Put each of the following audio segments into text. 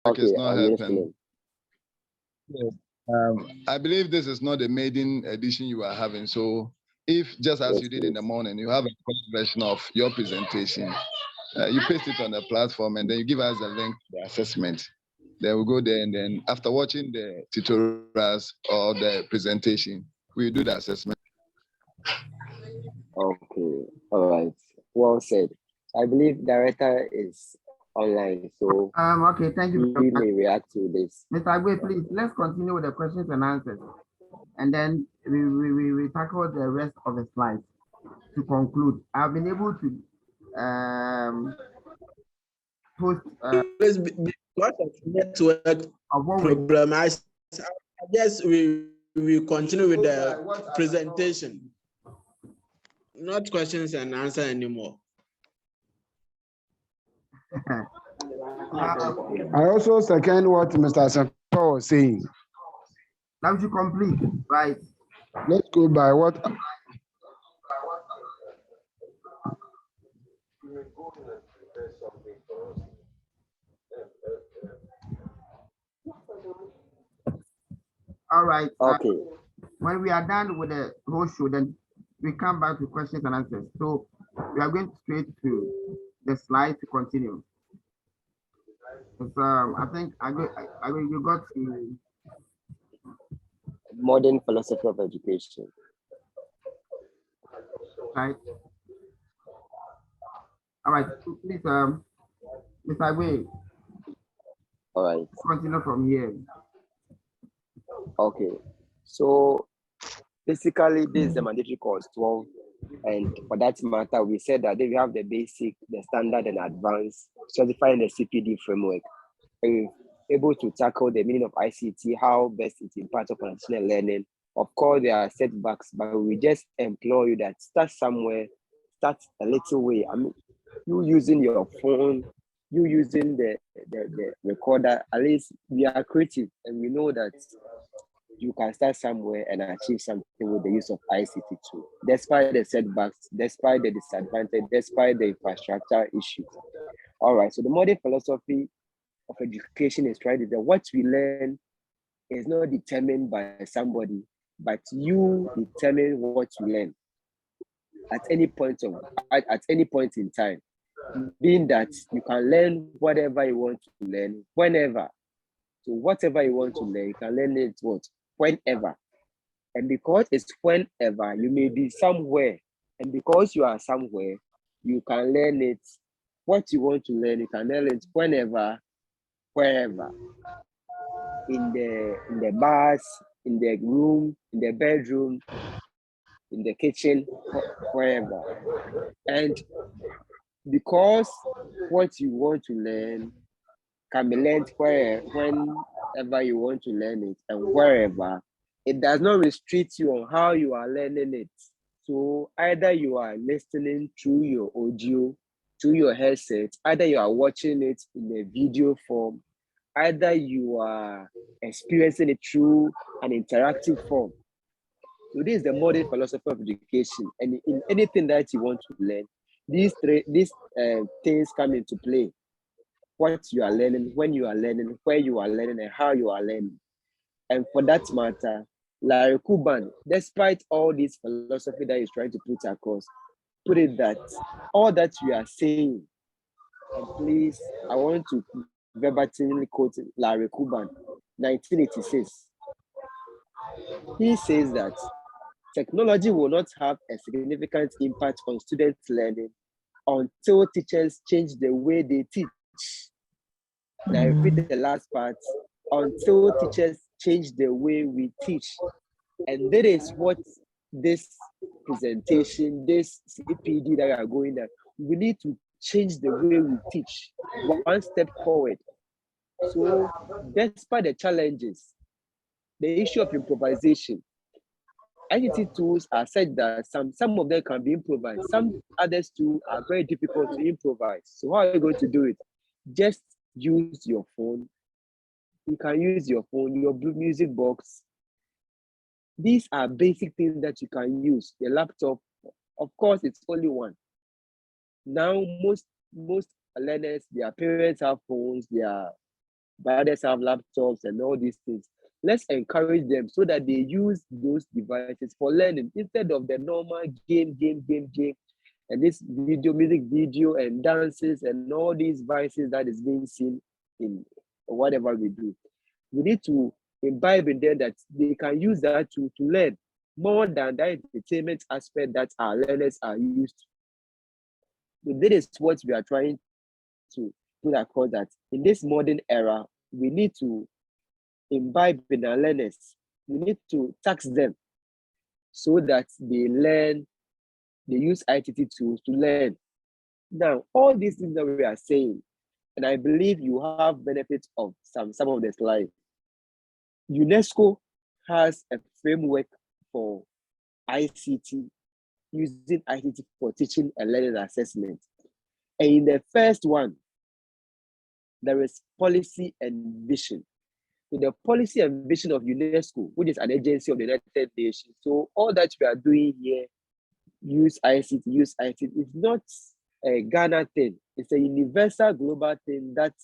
Okay, it's not I'm helping. listening. I believe this is not the maiden edition you are having. So if just as Yes, you did in the please. morning, you have a version of your presentation, you paste it on the platform and then you give us a link to the assessment. Then we'll go there and then after watching the tutorials or the presentation, we'll do the assessment. Okay, all right. Well said. I believe director is online, so Okay, thank you. he may react to this. Mr. Agwe, please, let's continue with the questions and answers. And then we tackle the rest of the slides to conclude. I've been able to post because of network problem, I guess we continue with the presentation, not questions and answer anymore. I also second what Mr. Asafa was saying. Now to complete, right? Let's go by what. All right. Okay. When we are done with the whole show, then we come back to questions and answers. So we are going straight to the slide to continue. So I think you got to Modern philosophy of education. right. All right, please, Mr. Agwe, All right. continue from here. Okay. So basically, this is the mandatory course 12. And for that matter, we said that we have the basic, the standard, and advanced, certifying the CPD framework. And we're able to tackle the meaning of ICT, how best it impacts upon national learning. Of course, there are setbacks, but we just implore you that start somewhere, start a little way. I mean, you using your phone, you using the recorder, at least we are creative and we know that you can start somewhere and achieve something with the use of ICT too, despite the setbacks, despite the disadvantage, despite the infrastructure issues. All right, so the modern philosophy of education is trying to that what we learn is not determined by somebody, but you determine what you learn at any point in time. Being that you can learn whatever you want to learn whenever. So whatever you want to learn, you can learn it whenever. And because it's whenever, you may be somewhere. And because you are somewhere, you can learn it. What you want to learn, you can learn it whenever, wherever. In the bus, in the room, in the bedroom, in the kitchen, wherever. And because what you want to learn can be learned whenever you want to learn it and wherever, it does not restrict you on how you are learning it. So either you are listening through your audio, through your headset, either you are watching it in a video form, either you are experiencing it through an interactive form. So this is the modern philosophy of education. And in anything that you want to learn, these things come into play. What you are learning, when you are learning, where you are learning, and how you are learning. And for that matter, Larry Kuban, despite all this philosophy that he's trying to put across, put it that all that you are saying, and please, I want to verbatimly quote Larry Kuban, 1986. He says that technology will not have a significant impact on students' learning until teachers change the way they teach. And I repeat the last part, until teachers change the way we teach. And that is what this presentation, this CPD that we are going at, we need to change the way we teach, one step forward. So despite the challenges, the issue of improvisation, ICT tools are said that some of them can be improvised. Some others too are very difficult to improvise. So how are you going to do it? Just use your phone. You can use your phone, your music box. These are basic things that you can use. Your laptop, of course, it's only one. Now, most learners, their parents have phones, their but others have laptops and all these things. Let's encourage them so that they use those devices for learning instead of the normal game, and this music video and dances and all these vices that is being seen in whatever we do. We need to imbibe in them that they can use that to learn more than that entertainment aspect that our learners are used to. So this is what we are trying to put across, that in this modern era, we need to imbibe in our learners. We need to tax them so that they learn, they use ICT tools to learn. Now, all these things that we are saying, and I believe you have benefits of some of the slides. UNESCO has a framework for ICT, using ICT for teaching and learning assessment. And in the first one, there is policy and vision. So the policy and vision of UNESCO, which is an agency of the United Nations. So all that we are doing here, use ICT. It's not a Ghana thing. It's a universal global thing that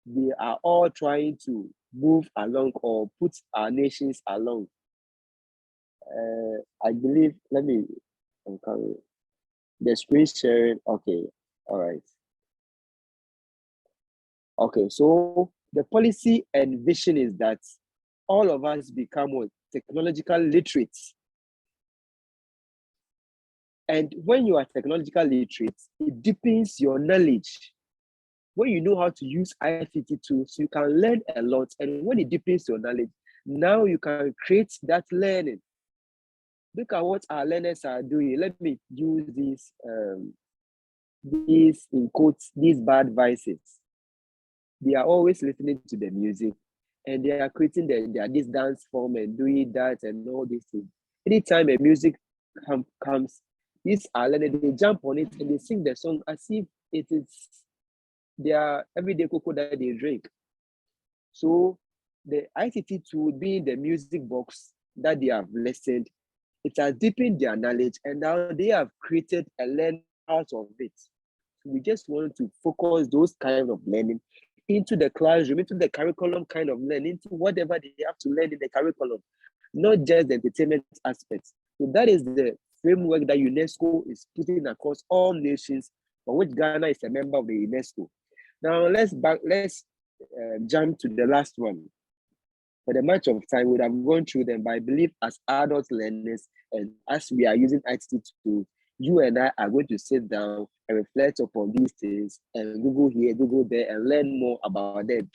they are all trying to move along or put our nations along. I believe, let me encourage the screen sharing. Okay, all right. Okay, so the policy and vision is that all of us become what? Technological literate. And when you are technological literate, it deepens your knowledge. When you know how to use ICT tools, you can learn a lot. And when it deepens your knowledge, now you can create that learning. Look at what our learners are doing. Let me use these in quotes, these bad vices. They are always listening to the music, and they are creating this dance form and doing that and all these things. Anytime a music comes, these are learning, they jump on it and they sing the song as if it is their everyday cocoa that they drink. So the ICT tool being the music box that they have listened, it has deepened their knowledge, and now they have created a learn out of it. So we just want to focus those kind of learning into the classroom, into the curriculum kind of learning, into whatever they have to learn in the curriculum, not just the entertainment aspects. So that is the framework that UNESCO is putting across all nations, for which Ghana is a member of the UNESCO. Now let's jump to the last one. For the much of time, we would have gone through them, but I believe as adult learners and as we are using ICT tools, you and I are going to sit down and reflect upon these things and Google here, Google there, and learn more about them.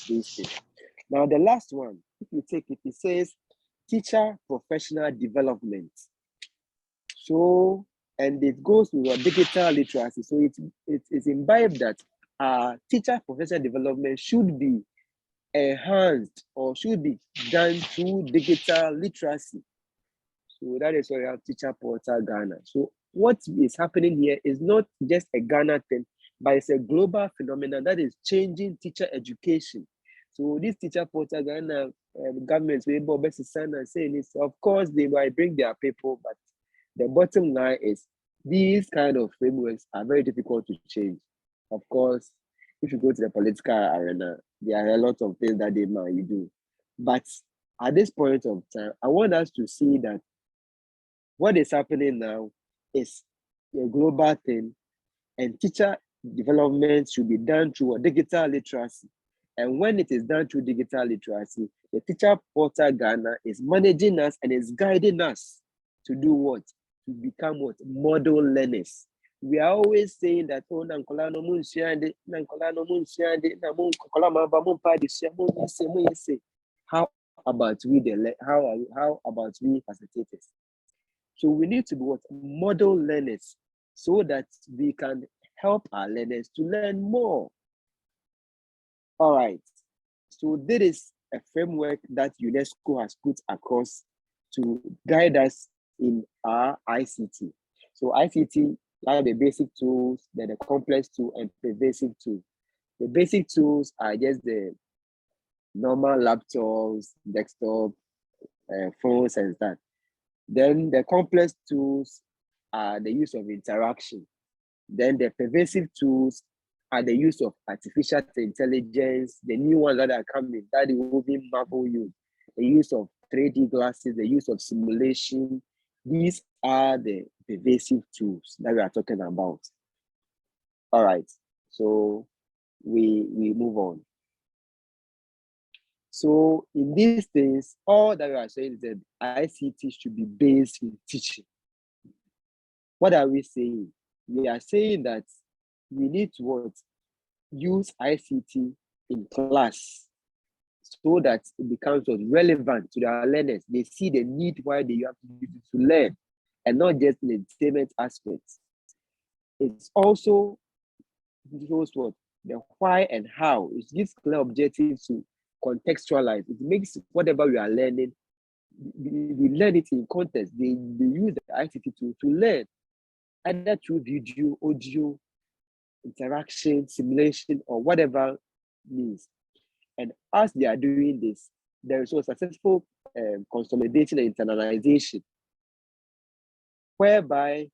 These things. Now, the last one, if you take it, it says teacher professional development. So, and it goes with your digital literacy. So it's imbibed that teacher professional development should be enhanced or should be done through digital literacy. So that is why we have Teacher Portal Ghana. So what is happening here is not just a Ghana thing, but it's a global phenomenon that is changing teacher education. So this Teacher Portal Ghana governments will be able to sign and saying this. Of course, they might bring their people, but the bottom line is these kind of frameworks are very difficult to change. Of course, if you go to the political arena, there are a lot of things that they might do. But at this point of time, I want us to see that what is happening now is a global thing, and teacher development should be done through a digital literacy. And when it is done through digital literacy, the Teacher Portal Ghana is managing us and is guiding us to do what? To become what? Model learners. We are always saying that, oh, Nankola no munsiande, Nankola no munsiande, Nankola maba mumpa disya muyese. How about we how about we facilitators? So we need to be what? Model learners, so that we can help our learners to learn more. All right. So this is a framework that UNESCO has put across to guide us in our ICT. So ICT are the basic tools, then the complex tool, and the basic tool. The basic tools are just the normal laptops, desktop, phones, and that. Then the complex tools are the use of interaction. Then the pervasive tools are the use of artificial intelligence, the new ones that are coming, that will be marvel you, the use of 3D glasses, the use of simulation. These are the pervasive tools that we are talking about. All right, so we move on. So in these things, all that we are saying is that ICT should be based in teaching. What are we saying? We are saying that we need to use ICT in class so that it becomes relevant to their learners. They see the need why they have to use it to learn, and not just in entertainment aspects. It's also shows the why and how. It gives clear objectives to contextualize. It makes whatever we are learning, we learn it in context. They use the ICT to learn, either through video, audio, interaction, simulation, or whatever means. And as they are doing this, there is a successful consolidation and internalization, whereby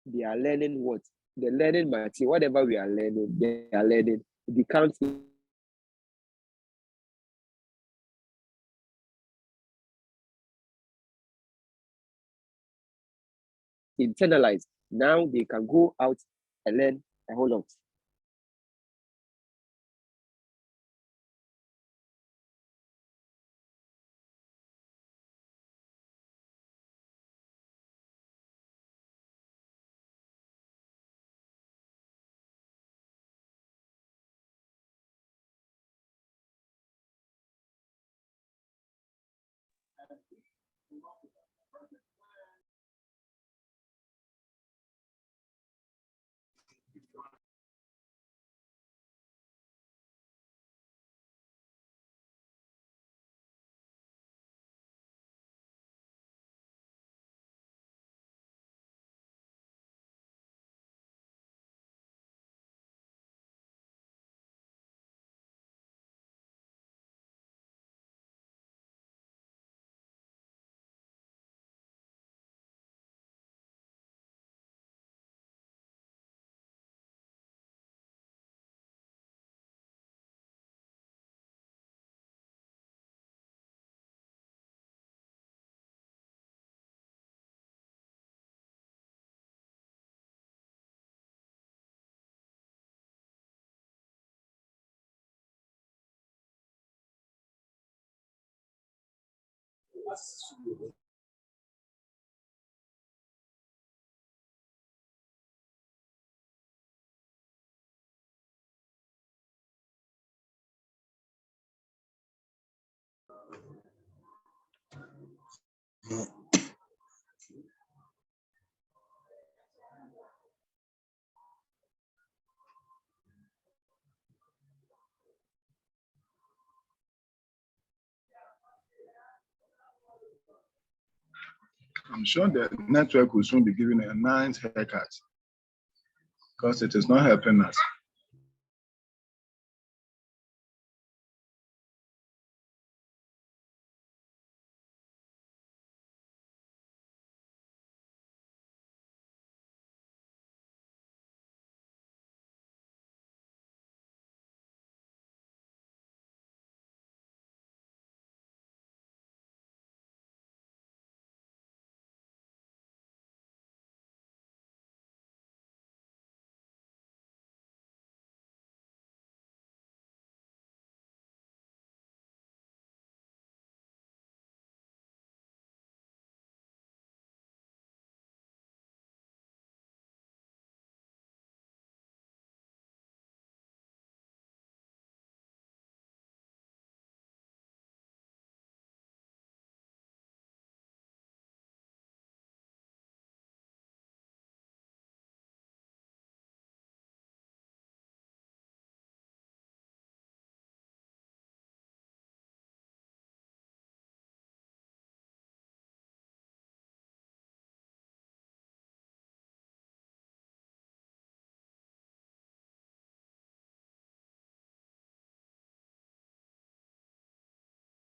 they are learning what? The learning material, whatever we are learning, they are learning, it becomes internalized. Now they can go out and learn a whole lot. I'm sure the network will soon be giving a nice haircut because it is not helping us.